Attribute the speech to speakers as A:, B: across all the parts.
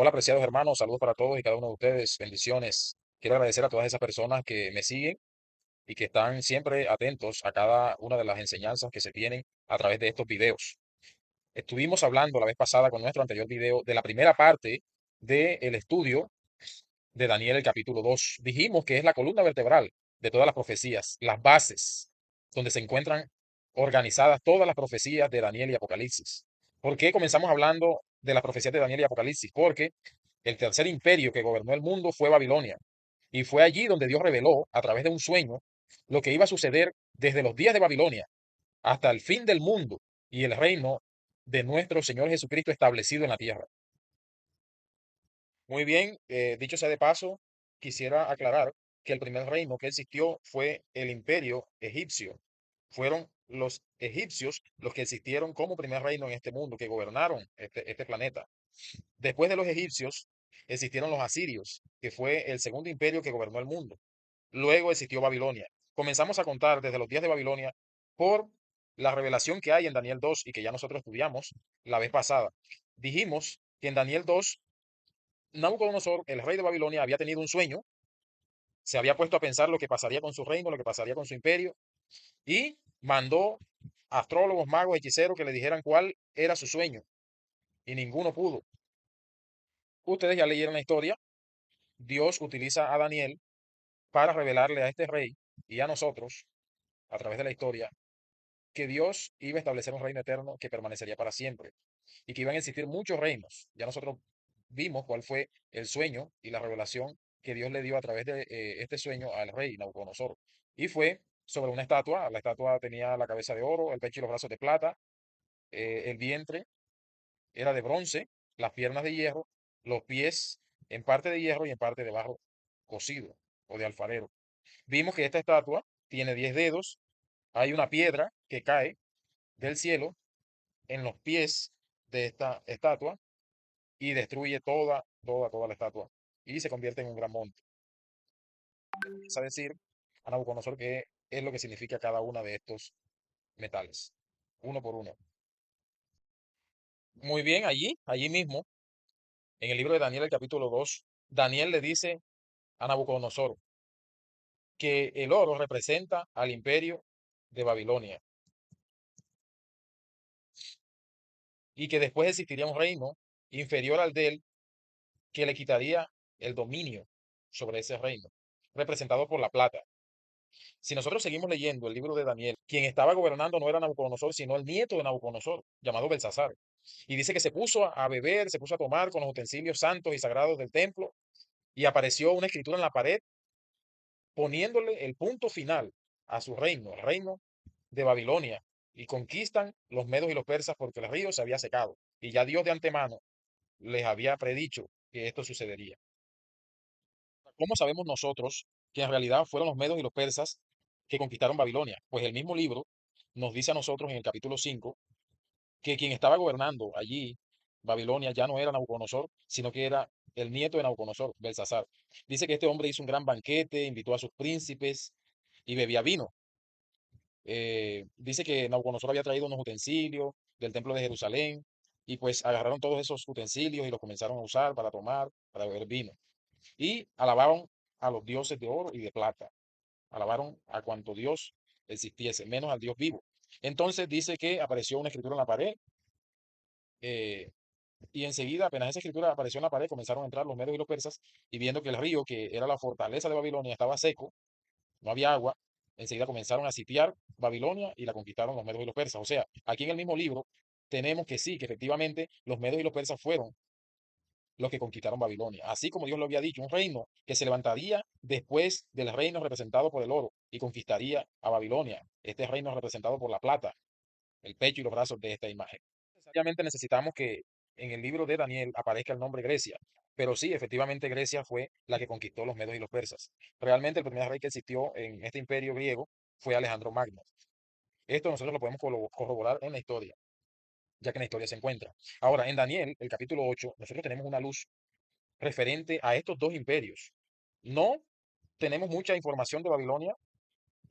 A: Hola, apreciados hermanos, saludos para todos y cada uno de ustedes, bendiciones. Quiero agradecer a todas esas personas que me siguen y que están siempre atentos a cada una de las enseñanzas que se tienen a través de estos videos. Estuvimos hablando la vez pasada con nuestro anterior video de la primera parte del estudio de Daniel, el capítulo 2. Dijimos que es la columna vertebral de todas las profecías, las bases donde se encuentran organizadas todas las profecías de Daniel y Apocalipsis. ¿Por qué comenzamos hablando de las profecías de Daniel y Apocalipsis? Porque el tercer imperio que gobernó el mundo fue Babilonia. Y fue allí donde Dios reveló, a través de un sueño, lo que iba a suceder desde los días de Babilonia hasta el fin del mundo y el reino de nuestro Señor Jesucristo establecido en la tierra. Muy bien, dicho sea de paso, quisiera aclarar que el primer reino que existió fue el imperio egipcio. Fueron los egipcios los que existieron como primer reino en este mundo, que gobernaron este planeta. Después de los egipcios existieron los asirios, que fue el segundo imperio que gobernó el mundo. Luego existió Babilonia. Comenzamos a contar desde los días de Babilonia por la revelación que hay en Daniel 2 y que ya nosotros estudiamos la vez pasada. Dijimos que en Daniel 2 Nabucodonosor, el rey de Babilonia, había tenido un sueño, se había puesto a pensar lo que pasaría con su reino, lo que pasaría con su imperio, y mandó astrólogos, magos, hechiceros que le dijeran cuál era su sueño, y ninguno pudo. Ustedes ya leyeron la historia, Dios utiliza a Daniel para revelarle a este rey y a nosotros, a través de la historia, que Dios iba a establecer un reino eterno que permanecería para siempre, y que iban a existir muchos reinos. Ya nosotros vimos cuál fue el sueño y la revelación que Dios le dio a través de este sueño al rey Nabucodonosor. Y fue sobre una estatua. La estatua tenía la cabeza de oro, el pecho y los brazos de plata, el vientre era de bronce, las piernas de hierro, los pies en parte de hierro y en parte de barro cocido o de alfarero. Vimos que esta estatua tiene 10 dedos, hay una piedra que cae del cielo en los pies de esta estatua y destruye toda la estatua y se convierte en un gran monte. Comienza a decir a Nabucodonosor qué es lo que significa cada una de estos metales, uno por uno. Muy bien, allí mismo, en el libro de Daniel, el capítulo 2, Daniel le dice a Nabucodonosor que el oro representa al imperio de Babilonia y que después existiría un reino inferior al de él que le quitaría el dominio sobre ese reino, representado por la plata. Si nosotros seguimos leyendo el libro de Daniel, quien estaba gobernando no era Nabucodonosor, sino el nieto de Nabucodonosor, llamado Belsasar. Y dice que se puso a beber, se puso a tomar con los utensilios santos y sagrados del templo, y apareció una escritura en la pared poniéndole el punto final a su reino, el reino de Babilonia. Y conquistan los medos y los persas porque el río se había secado. Y ya Dios de antemano les había predicho que esto sucedería. ¿Cómo sabemos nosotros que en realidad fueron los medos y los persas que conquistaron Babilonia? Pues el mismo libro nos dice a nosotros en el capítulo 5 que quien estaba gobernando allí, Babilonia, ya no era Nabucodonosor, sino que era el nieto de Nabucodonosor, Belsasar. Dice que este hombre hizo un gran banquete, invitó a sus príncipes y bebía vino. Dice que Nabucodonosor había traído unos utensilios del templo de Jerusalén y pues agarraron todos esos utensilios y los comenzaron a usar para tomar, para beber vino. Y alabaron a los dioses de oro y de plata. Alabaron a cuanto Dios existiese, menos al Dios vivo. Entonces dice que apareció una escritura en la pared eh, y enseguida, apenas esa escritura apareció en la pared, comenzaron a entrar los medos y los persas y viendo que el río, que era la fortaleza de Babilonia, estaba seco, no había agua, enseguida comenzaron a sitiar Babilonia y la conquistaron los medos y los persas. O sea, aquí en el mismo libro tenemos que sí, que efectivamente los medos y los persas fueron los que conquistaron Babilonia. Así como Dios lo había dicho, un reino que se levantaría después del reino representado por el oro y conquistaría a Babilonia. Este reino representado por la plata, el pecho y los brazos de esta imagen. Necesariamente necesitamos que en el libro de Daniel aparezca el nombre Grecia, pero sí, efectivamente Grecia fue la que conquistó los medos y los persas. Realmente el primer rey que existió en este imperio griego fue Alejandro Magno. Esto nosotros lo podemos corroborar en la historia, ya que en la historia se encuentra. Ahora, en Daniel, el capítulo 8, nosotros tenemos una luz referente a estos dos imperios. No tenemos mucha información de Babilonia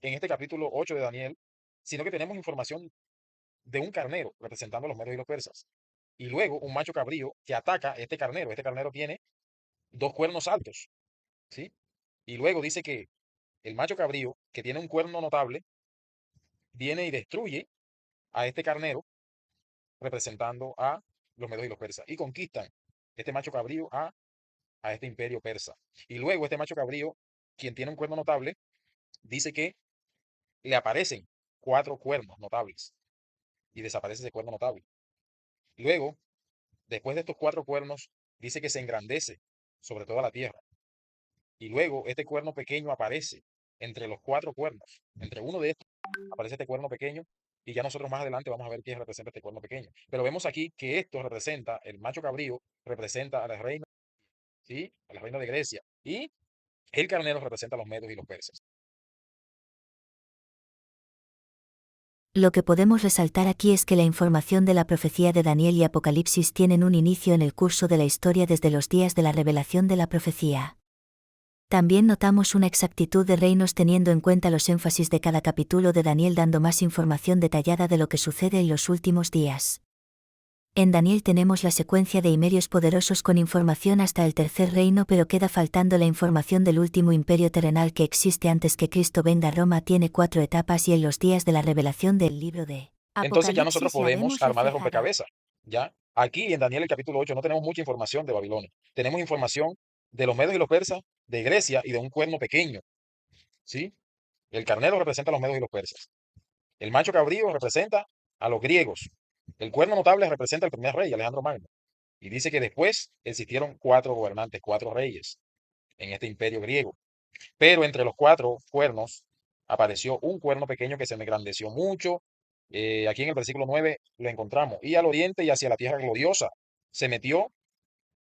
A: en este capítulo 8 de Daniel, sino que tenemos información de un carnero representando a los medos y los persas. y luego un macho cabrío que ataca a este carnero. Este carnero tiene dos cuernos altos, ¿sí? Y luego dice que el macho cabrío, que tiene un cuerno notable, viene y destruye a este carnero, representando a los medos y los persas, y conquistan este macho cabrío a este imperio persa. Y luego este macho cabrío, quien tiene un cuerno notable, dice que le aparecen cuatro cuernos notables y desaparece ese cuerno notable. Luego, después de estos cuatro cuernos, dice que se engrandece sobre toda la tierra. Y luego este cuerno pequeño aparece entre los cuatro cuernos. Entre uno de estos aparece este cuerno pequeño y ya nosotros más adelante vamos a ver qué representa este cuerno pequeño. Pero vemos aquí que esto representa, el macho cabrío representa a la reina, ¿sí? A la reina de Grecia. Y el carnero representa a los medos y los persas.
B: Lo que podemos resaltar aquí es que la información de la profecía de Daniel y Apocalipsis tienen un inicio en el curso de la historia desde los días de la revelación de la profecía. También notamos una exactitud de reinos teniendo en cuenta los énfasis de cada capítulo de Daniel, dando más información detallada de lo que sucede en los últimos días. En Daniel tenemos la secuencia de imperios poderosos con información hasta el tercer reino, pero queda faltando la información del último imperio terrenal que existe antes que Cristo venga a Roma. Tiene 4 etapas y en los días de la revelación del libro de
A: Entonces ya nosotros
B: Apocalipsis la
A: podemos
B: vemos
A: armar de
B: reflejada.
A: rompecabezas. ¿Ya? Aquí en Daniel el capítulo 8 no tenemos mucha información de Babilonia. Tenemos información de los medos y los persas, de Grecia y de un cuerno pequeño. ¿Sí? El carnero representa a los medos y los persas. El macho cabrío representa a los griegos. El cuerno notable representa al primer rey, Alejandro Magno. Y dice que después existieron cuatro gobernantes, cuatro reyes en este imperio griego. Pero entre los cuatro cuernos apareció un cuerno pequeño que se me engrandeció mucho. Aquí en el versículo 9 lo encontramos. Y al oriente y hacia la tierra gloriosa se metió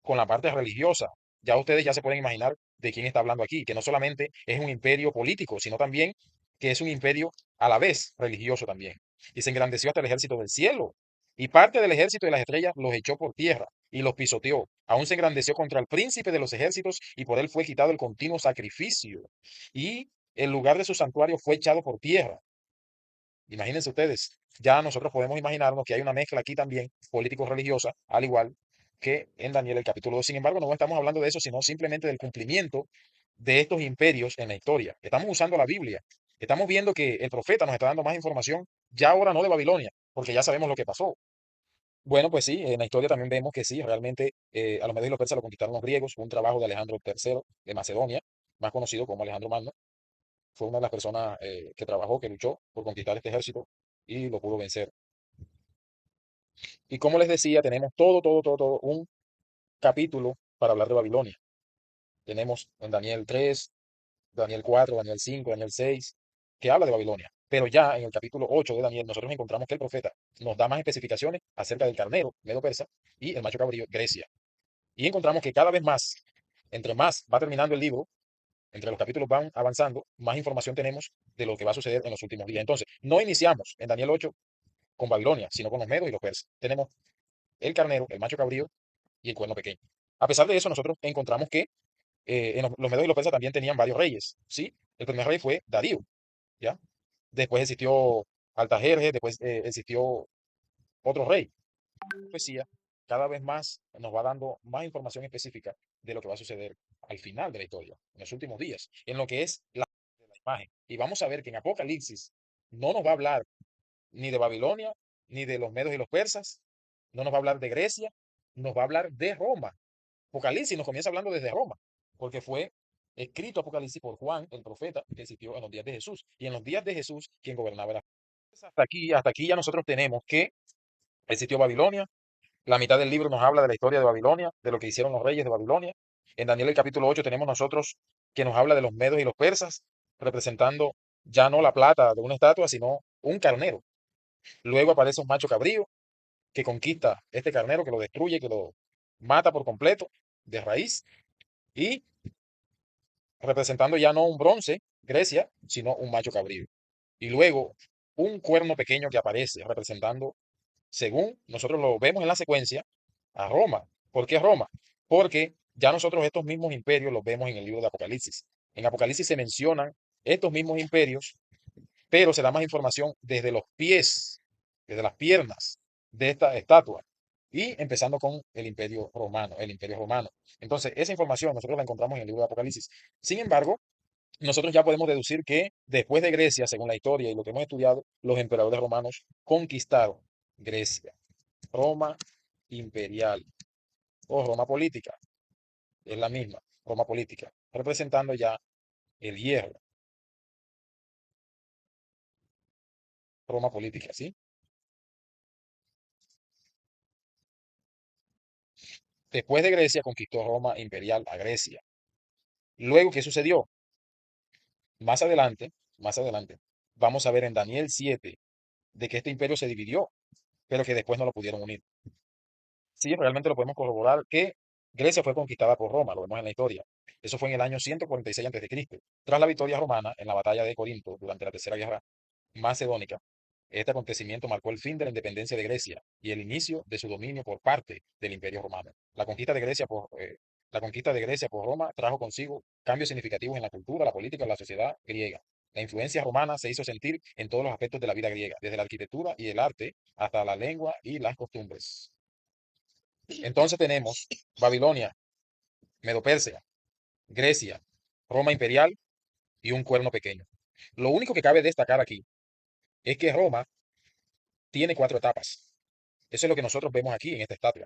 A: con la parte religiosa. Ya ustedes ya se pueden imaginar de quién está hablando aquí, que no solamente es un imperio político, sino también que es un imperio a la vez religioso también. Y se engrandeció hasta el ejército del cielo. Y parte del ejército de las estrellas los echó por tierra y los pisoteó. Aún se engrandeció contra el príncipe de los ejércitos y por él fue quitado el continuo sacrificio. Y el lugar de su santuario fue echado por tierra. Imagínense ustedes, ya nosotros podemos imaginarnos que hay una mezcla aquí también político-religiosa, al igual que en Daniel el capítulo 2. Sin embargo, no estamos hablando de eso, sino simplemente del cumplimiento de estos imperios en la historia. Estamos usando la Biblia. Estamos viendo que el profeta nos está dando más información, ya ahora no de Babilonia, porque ya sabemos lo que pasó. Bueno, pues sí, en la historia también vemos que sí, realmente a los medios y los persas lo conquistaron los griegos, fue un trabajo de Alejandro III de Macedonia, más conocido como Alejandro Magno. Fue una de las personas que trabajó, que luchó por conquistar este ejército y lo pudo vencer. Y como les decía, tenemos todo un capítulo para hablar de Babilonia. Tenemos en Daniel 3, Daniel 4, Daniel 5, Daniel 6, que habla de Babilonia. Pero ya en el capítulo 8 de Daniel nosotros encontramos que el profeta nos da más especificaciones acerca del carnero, medo persa, y el macho cabrío, Grecia. Y encontramos que cada vez más, entre más va terminando el libro, entre los capítulos van avanzando, más información tenemos de lo que va a suceder en los últimos días. Entonces, no iniciamos en Daniel 8 con Babilonia, sino con los medos y los persas. Tenemos el carnero, el macho cabrío y el cuerno pequeño. A pesar de eso, nosotros encontramos que en los medos y los persas también tenían varios reyes, ¿sí? El primer rey fue Darío, ¿ya? Después existió Altajerjes, después existió otro rey. La profecía cada vez más nos va dando más información específica de lo que va a suceder al final de la historia, en los últimos días, en lo que es la imagen. Y vamos a ver que en Apocalipsis no nos va a hablar ni de Babilonia, ni de los medos y los persas, no nos va a hablar de Grecia, nos va a hablar de Roma. Apocalipsis nos comienza hablando desde Roma, porque fue escrito Apocalipsis por Juan, el profeta, que existió en los días de Jesús, y en los días de Jesús, quien gobernaba era. Hasta aquí ya nosotros tenemos que existió Babilonia. La mitad del libro nos habla de la historia de Babilonia, de lo que hicieron los reyes de Babilonia. En Daniel el capítulo 8 tenemos nosotros que nos habla de los medos y los persas, representando ya no la plata de una estatua, sino un carnero. Luego aparece un macho cabrío que conquista este carnero, que lo destruye, que lo mata por completo, de raíz, y representando ya no un bronce, Grecia, sino un macho cabrío. Y luego un cuerno pequeño que aparece, representando, según nosotros lo vemos en la secuencia, a Roma. ¿Por qué Roma? Porque ya nosotros estos mismos imperios los vemos en el libro de Apocalipsis. En Apocalipsis se mencionan estos mismos imperios, pero se da más información desde los pies, desde las piernas de esta estatua. y empezando con el Imperio Romano, el Imperio Romano. Entonces, esa información nosotros la encontramos en el libro de Apocalipsis. Sin embargo, nosotros ya podemos deducir que después de Grecia, según la historia y lo que hemos estudiado, los emperadores romanos conquistaron Grecia, Roma imperial o Roma política, es la misma, Roma política, representando ya el hierro, Roma política, ¿sí? Después de Grecia conquistó Roma imperial a Grecia. Luego, ¿qué sucedió? Más adelante, vamos a ver en Daniel 7 de que este imperio se dividió, pero que después no lo pudieron unir. Sí, realmente lo podemos corroborar que Grecia fue conquistada por Roma, lo vemos en la historia. Eso fue en el año 146 a.C. Tras la victoria romana en la batalla de Corinto durante la Tercera Guerra Macedónica, este acontecimiento marcó el fin de la independencia de Grecia y el inicio de su dominio por parte del Imperio Romano. La conquista de Grecia por Roma trajo consigo cambios significativos en la cultura, la política y la sociedad griega. La influencia romana se hizo sentir en todos los aspectos de la vida griega, desde la arquitectura y el arte hasta la lengua y las costumbres. Entonces tenemos Babilonia, Medo-Persia, Grecia, Roma imperial y un cuerno pequeño. Lo único que cabe destacar aquí es que Roma tiene cuatro etapas. Eso es lo que nosotros vemos aquí en esta estatua.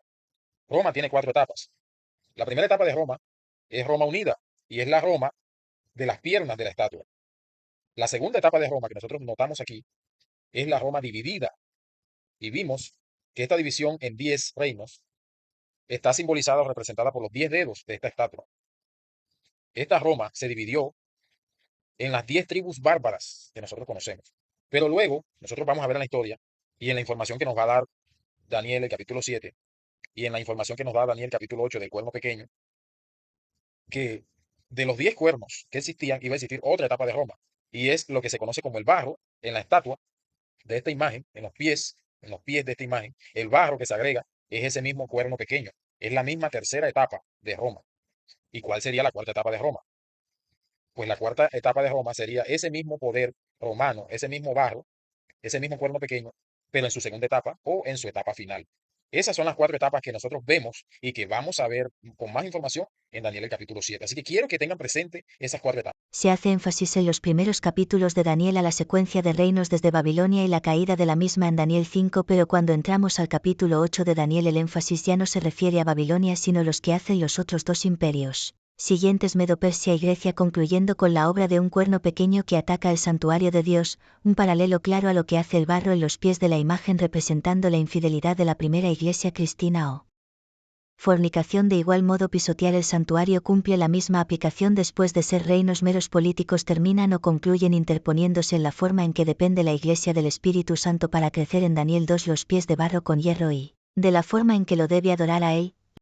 A: Roma tiene cuatro etapas. La primera etapa de Roma es Roma unida y es la Roma de las piernas de la estatua. La segunda etapa de Roma que nosotros notamos aquí es la Roma dividida y vimos que esta división en 10 reinos está simbolizada o representada por los 10 dedos de esta estatua. Esta Roma se dividió en las 10 tribus bárbaras que nosotros conocemos. Pero luego nosotros vamos a ver en la historia y en la información que nos va a dar Daniel el capítulo 7 y en la información que nos da Daniel capítulo 8 del cuerno pequeño, que de los 10 cuernos que existían iba a existir otra etapa de Roma. Y es lo que se conoce como el barro en la estatua de esta imagen, en los pies de esta imagen. El barro que se agrega es ese mismo cuerno pequeño. Es la misma tercera etapa de Roma. ¿Y cuál sería la cuarta etapa de Roma? Pues la cuarta etapa de Roma sería ese mismo poder romano, ese mismo barro, ese mismo cuerno pequeño, pero en su segunda etapa o en su etapa final. Esas son las cuatro etapas que nosotros vemos y que vamos a ver con más información en Daniel el capítulo 7. Así que quiero que tengan presente esas cuatro etapas.
B: Se hace énfasis en los primeros capítulos de Daniel a la secuencia de reinos desde Babilonia y la caída de la misma en Daniel 5, pero cuando entramos al capítulo 8 de Daniel el énfasis ya no se refiere a Babilonia sino los que hacen los otros dos imperios siguientes, Medo-Persia y Grecia, concluyendo con la obra de un cuerno pequeño que ataca el santuario de Dios, un paralelo claro a lo que hace el barro en los pies de la imagen representando la infidelidad de la primera iglesia cristiana o fornicación. De igual modo, pisotear el santuario cumple la misma aplicación después de ser reinos meros políticos, terminan o concluyen interponiéndose en la forma en que depende la Iglesia del Espíritu Santo para crecer en Daniel 2 los pies de barro con hierro y de la forma en que lo debe adorar a él,